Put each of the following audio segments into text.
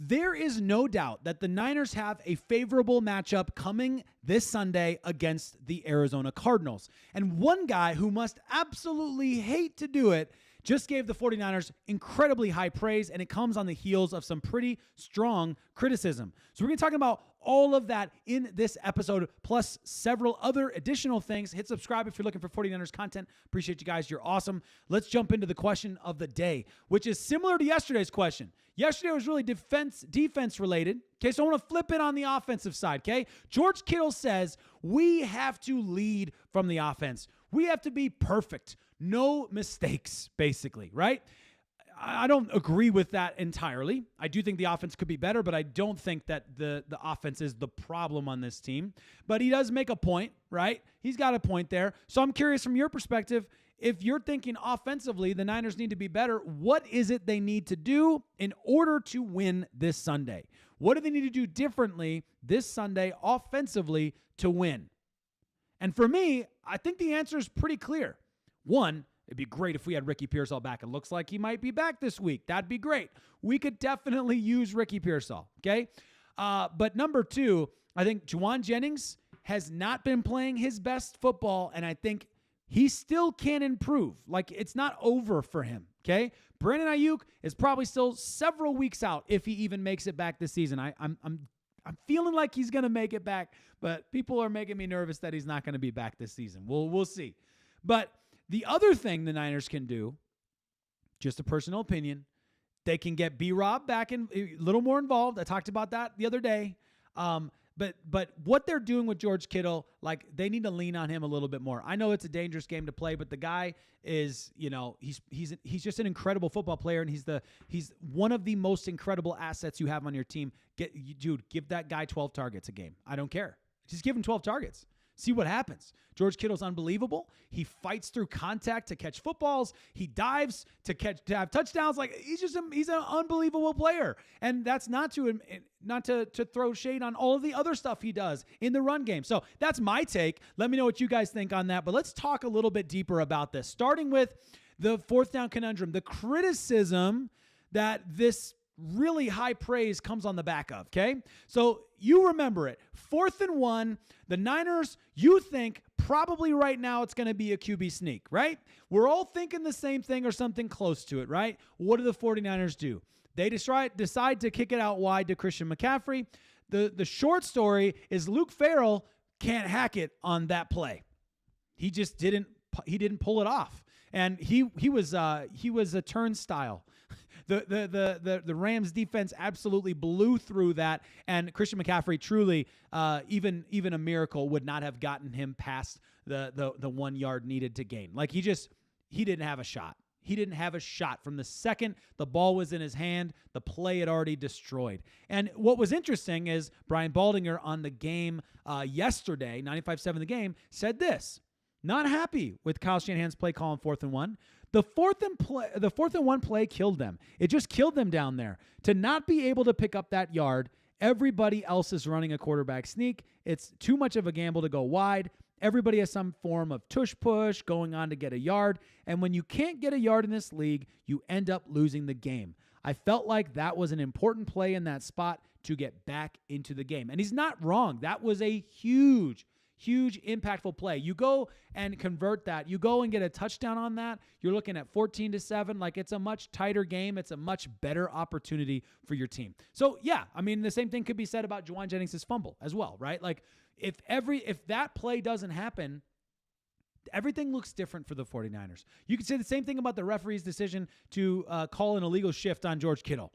There is no doubt that the Niners have a favorable matchup coming this Sunday against the Arizona Cardinals. And one guy who must absolutely hate to do it just gave the 49ers incredibly high praise, and it comes on the heels of some pretty strong criticism. So we're going to talk about all of that in this episode, plus several other additional things. Hit subscribe if you're looking for 49ers content. Appreciate you guys. You're awesome. Let's jump into the question of the day, which is similar to yesterday's question. Yesterday was really defense related. Okay, so I want to flip it on the offensive side, okay? George Kittle says we have to lead from the offense. We have to be perfect. No mistakes, basically, right? I don't agree with that entirely. I do think the offense could be better, but I don't think that the offense is the problem on this team. But he does make a point, right? He's got a point there. So I'm curious from your perspective, if you're thinking offensively, the Niners need to be better, what is it they need to do in order to win this Sunday? What do they need to do differently this Sunday offensively to win? And for me, I think the answer is pretty clear. One, it'd be great if we had Ricky Pearsall back. It looks like he might be back this week. That'd be great. We could definitely use Ricky Pearsall, okay? But number two, I think Juwan Jennings has not been playing his best football, and I think he still can improve. Like, it's not over for him, okay? Brandon Aiyuk is probably still several weeks out if he even makes it back this season. I'm feeling like he's going to make it back, but people are making me nervous that he's not going to be back this season. We'll see. But the other thing the Niners can do, just a personal opinion, they can get B-Rob back in a little more involved. I talked about that the other day. But what they're doing with George Kittle, like, they need to lean on him a little bit more. I know it's a dangerous game to play, but the guy is, he's just an incredible football player, and he's one of the most incredible assets you have on your team. Give that guy 12 targets a game. I don't care. Just give him 12 targets. See what happens. George Kittle's unbelievable. He fights through contact to catch footballs. He dives to have touchdowns. Like, he's an unbelievable player. And that's not to throw shade on all of the other stuff he does in the run game. So that's my take. Let me know what you guys think on that. But let's talk a little bit deeper about this, starting with the fourth down conundrum, the criticism that this really high praise comes on the back of, okay? So you remember it. 4th and 1, the Niners, you think probably right now it's going to be a QB sneak, right? We're all thinking the same thing or something close to it, right? What do the 49ers do? They decide to kick it out wide to Christian McCaffrey. The short story is Luke Farrell can't hack it on that play. He just didn't pull it off. And he was a turnstile. The Rams defense absolutely blew through that, and Christian McCaffrey truly, even a miracle would not have gotten him past the 1 yard needed to gain. Like, he didn't have a shot. He didn't have a shot from the second the ball was in his hand. The play had already destroyed. And what was interesting is Brian Baldinger on the game yesterday, 95.7 The Game, said this. Not happy with Kyle Shanahan's play call on 4th and 1. The 4th and 1 play killed them. It just killed them down there. To not be able to pick up that yard, everybody else is running a quarterback sneak. It's too much of a gamble to go wide. Everybody has some form of tush push going on to get a yard. And when you can't get a yard in this league, you end up losing the game. I felt like that was an important play in that spot to get back into the game. And he's not wrong. That was a huge impactful play. You go and convert that. You go and get a touchdown on that. You're looking at 14-7. Like, it's a much tighter game. It's a much better opportunity for your team. So yeah, I mean, the same thing could be said about Juwan Jennings' fumble as well, right? Like, if that play doesn't happen, everything looks different for the 49ers. You could say the same thing about the referee's decision to call an illegal shift on George Kittle.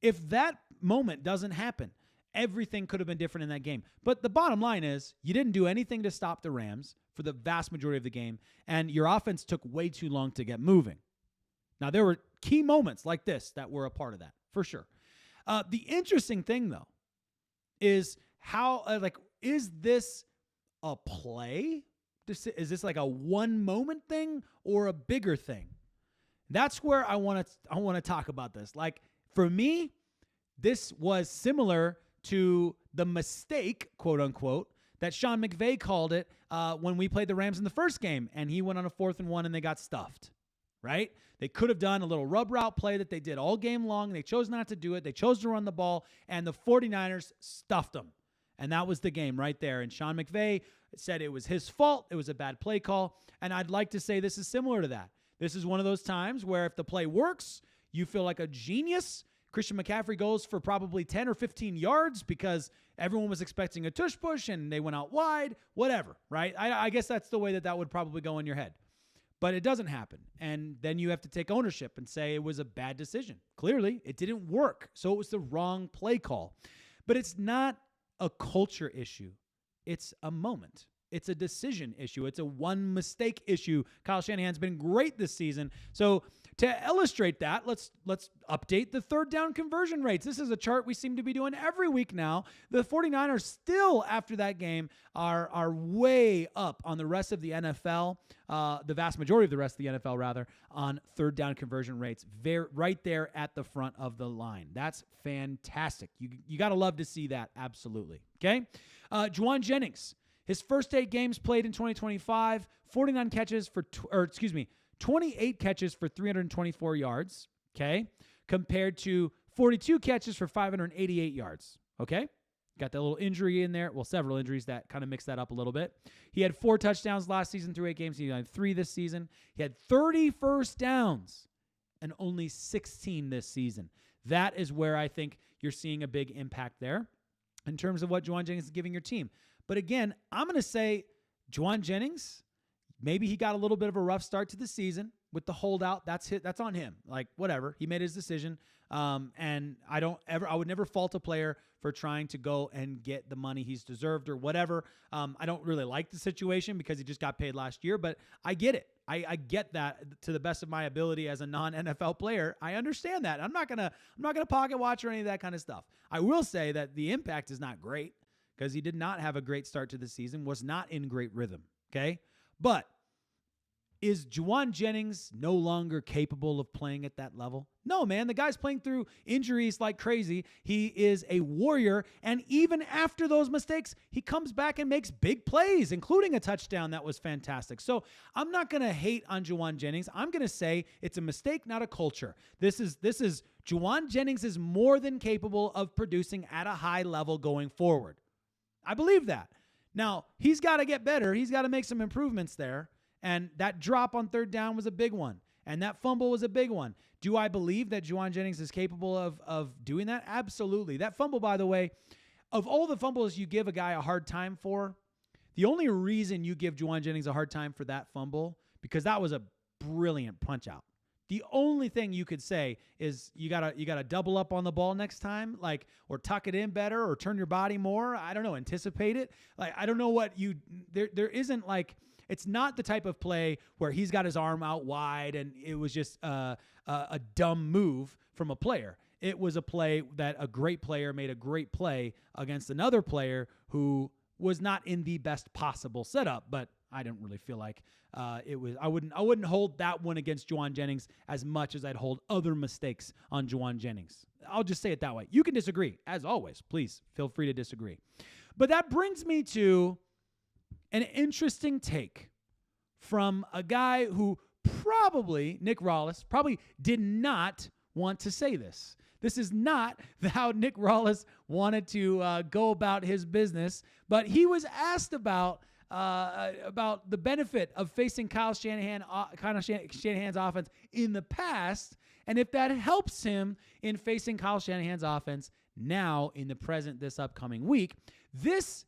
If that moment doesn't happen, everything could have been different in that game. But the bottom line is you didn't do anything to stop the Rams for the vast majority of the game, and your offense took way too long to get moving. Now, there were key moments like this that were a part of that, for sure. The interesting thing, though, is how, is this a play? Is this like a one-moment thing or a bigger thing? That's where I want to talk about this. Like, for me, this was similar to the mistake, quote unquote, that Sean McVay called it when we played the Rams in the first game, and he went on a 4th and 1 and they got stuffed. right? They could have done a little rub route play that they did all game long. They chose not to do it. They chose to run the ball, and the 49ers stuffed them. And that was the game right there. And Sean McVay said it was his fault. It was a bad play call. And I'd like to say this is similar to that. This is one of those times where if the play works, you feel like a genius. Christian McCaffrey goes for probably 10 or 15 yards because everyone was expecting a tush push and they went out wide, whatever, right? I guess that's the way that would probably go in your head. But it doesn't happen. And then you have to take ownership and say it was a bad decision. Clearly, it didn't work. So it was the wrong play call. But it's not a culture issue. It's a moment. It's a decision issue. It's a one mistake issue. Kyle Shanahan's been great this season. So to illustrate that, let's update the third down conversion rates. This is a chart we seem to be doing every week now. The 49ers still, after that game, are way up on the rest of the NFL, the vast majority of the rest of the NFL, rather, on third down conversion rates, right there at the front of the line. That's fantastic. You got to love to see that, absolutely. Okay? Juwan Jennings, his first 8 games played in 2025, 28 catches for 324 yards, okay, compared to 42 catches for 588 yards, okay? Got that little injury in there. Well, several injuries that kind of mixed that up a little bit. He had 4 touchdowns last season through 8 games. He had 3 this season. He had 30 first downs and only 16 this season. That is where I think you're seeing a big impact there in terms of what Juwan Jennings is giving your team. But again, I'm going to say Juwan Jennings, maybe he got a little bit of a rough start to the season with the holdout. That's on him. Like, whatever. He made his decision. And I would never fault a player for trying to go and get the money he's deserved or whatever. I don't really like the situation because he just got paid last year, but I get it. I get that to the best of my ability as a non-NFL player. I understand that. I'm not gonna pocket watch or any of that kind of stuff. I will say that the impact is not great because he did not have a great start to the season, was not in great rhythm. Okay. But is Juwan Jennings no longer capable of playing at that level? No, man. The guy's playing through injuries like crazy. He is a warrior. And even after those mistakes, he comes back and makes big plays, including a touchdown that was fantastic. So I'm not going to hate on Juwan Jennings. I'm going to say it's a mistake, not a culture. This is Juwan Jennings is more than capable of producing at a high level going forward. I believe that. Now, he's got to get better. He's got to make some improvements there. And that drop on third down was a big one. And that fumble was a big one. Do I believe that Juwan Jennings is capable of doing that? Absolutely. That fumble, by the way, of all the fumbles you give a guy a hard time for, the only reason you give Juwan Jennings a hard time for that fumble, because that was a brilliant punch out. The only thing you could say is you gotta double up on the ball next time, like, or tuck it in better, or turn your body more. I don't know, anticipate it. Like, I don't know what there isn't like. It's not the type of play where he's got his arm out wide and it was just a dumb move from a player. It was a play that a great player made a great play against another player who was not in the best possible setup, but I didn't really feel like it was. I wouldn't hold that one against Juwan Jennings as much as I'd hold other mistakes on Juwan Jennings. I'll just say it that way. You can disagree, as always. Please feel free to disagree. But that brings me to an interesting take from a guy who Nick Rallis, did not want to say this. This is not how Nick Rallis wanted to go about his business, but he was asked about the benefit of facing Kyle Shanahan's offense in the past, and if that helps him in facing Kyle Shanahan's offense now in the present this upcoming week. This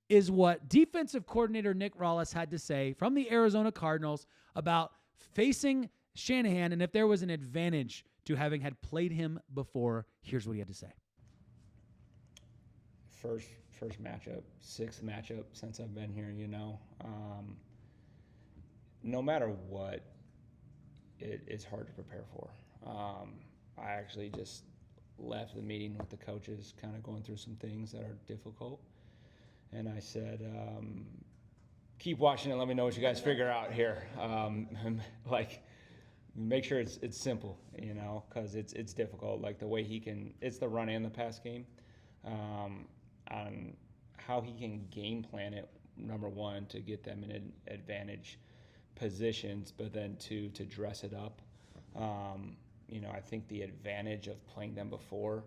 is what defensive coordinator Nick Rallis had to say from the Arizona Cardinals about facing Shanahan and if there was an advantage to having had played him before. Here's what he had to say. First matchup, 6th matchup since I've been here, no matter what, it's hard to prepare for. I actually just left the meeting with the coaches kind of going through some things that are difficult. And I said, keep watching and let me know what you guys figure out here. Make sure it's simple, because it's difficult. Like the way it's the run and the pass game. On how he can game plan it, number one, to get them in advantage positions, but then two, to dress it up I think the advantage of playing them before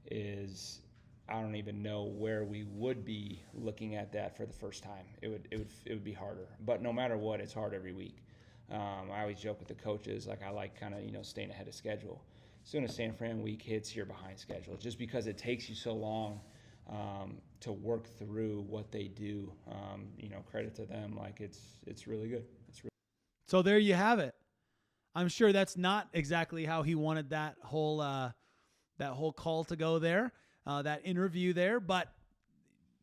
is I don't even know where we would be looking at that for the first time. It would be harder. But no matter what, it's hard every week. I always joke with the coaches, like I like kind of staying ahead of schedule. As soon as San Fran week hits, you're behind schedule, just because it takes you so long to work through what they do. Credit to them, like it's really good. So there you have it. I'm sure that's not exactly how he wanted that whole call to go there, that interview there, but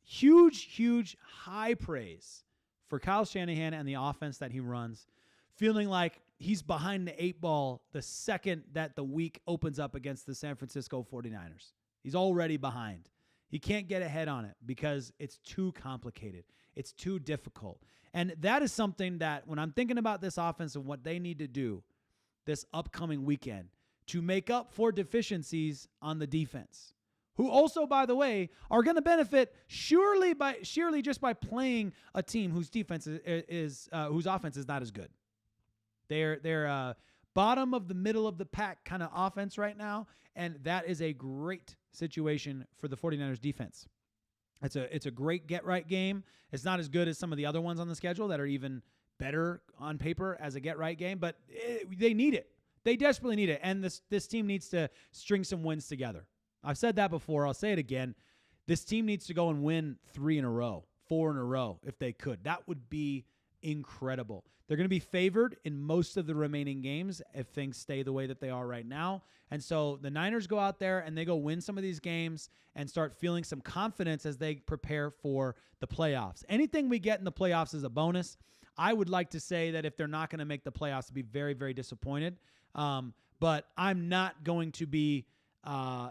huge high praise for Kyle Shanahan and the offense that he runs, feeling like he's behind the 8 ball the second that the week opens up against the San Francisco 49ers. He's already behind. He can't get ahead on it because it's too complicated. It's too difficult. And that is something that when I'm thinking about this offense and what they need to do this upcoming weekend to make up for deficiencies on the defense, who also, by the way, are going to benefit surely just by playing a team whose defense whose offense is not as good. They're bottom of the middle of the pack kind of offense right now, and that is a great situation for the 49ers defense. It's a great get-right game. It's not as good as some of the other ones on the schedule that are even better on paper as a get-right game, but they need it. They desperately need it, and this team needs to string some wins together. I've said that before. I'll say it again. This team needs to go and win 3 in a row, 4 in a row if they could. That would be incredible. They're going to be favored in most of the remaining games if things stay the way that they are right now. And so the Niners go out there and they go win some of these games and start feeling some confidence as they prepare for the playoffs. Anything we get in the playoffs is a bonus. I would like to say that if they're not going to make the playoffs, to be very, very disappointed. But I'm not going to be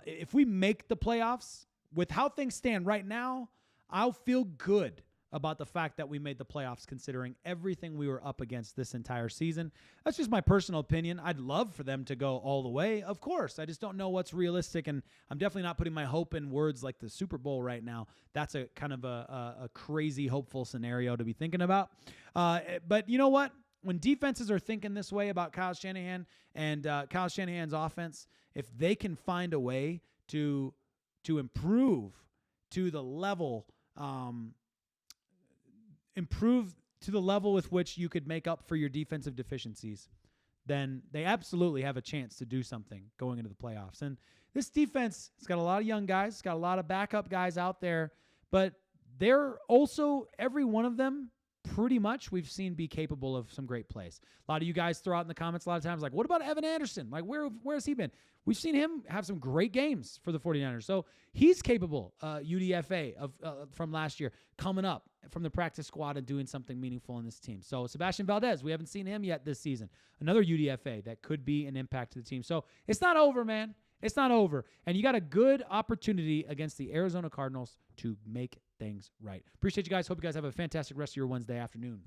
if we make the playoffs, with how things stand right now, I'll feel good about the fact that we made the playoffs considering everything we were up against this entire season. That's just my personal opinion. I'd love for them to go all the way, of course. I just don't know what's realistic, and I'm definitely not putting my hope in words like the Super Bowl right now. That's a kind of a crazy, hopeful scenario to be thinking about. But you know what? When defenses are thinking this way about Kyle Shanahan and Kyle Shanahan's offense, if they can find a way to improve to the level with which you could make up for your defensive deficiencies, then they absolutely have a chance to do something going into the playoffs. And this defense, it's got a lot of young guys, it's got a lot of backup guys out there, but they're also, every one of them, pretty much we've seen be capable of some great plays. A lot of you guys throw out in the comments a lot of times, like, what about Evan Anderson? Like, where has he been? We've seen him have some great games for the 49ers. So he's capable, UDFA from last year, coming up from the practice squad and doing something meaningful in this team. So Sebastian Valdez, we haven't seen him yet this season. Another UDFA that could be an impact to the team. So it's not over, man. It's not over. And you got a good opportunity against the Arizona Cardinals to make things right. Appreciate you guys. Hope you guys have a fantastic rest of your Wednesday afternoon.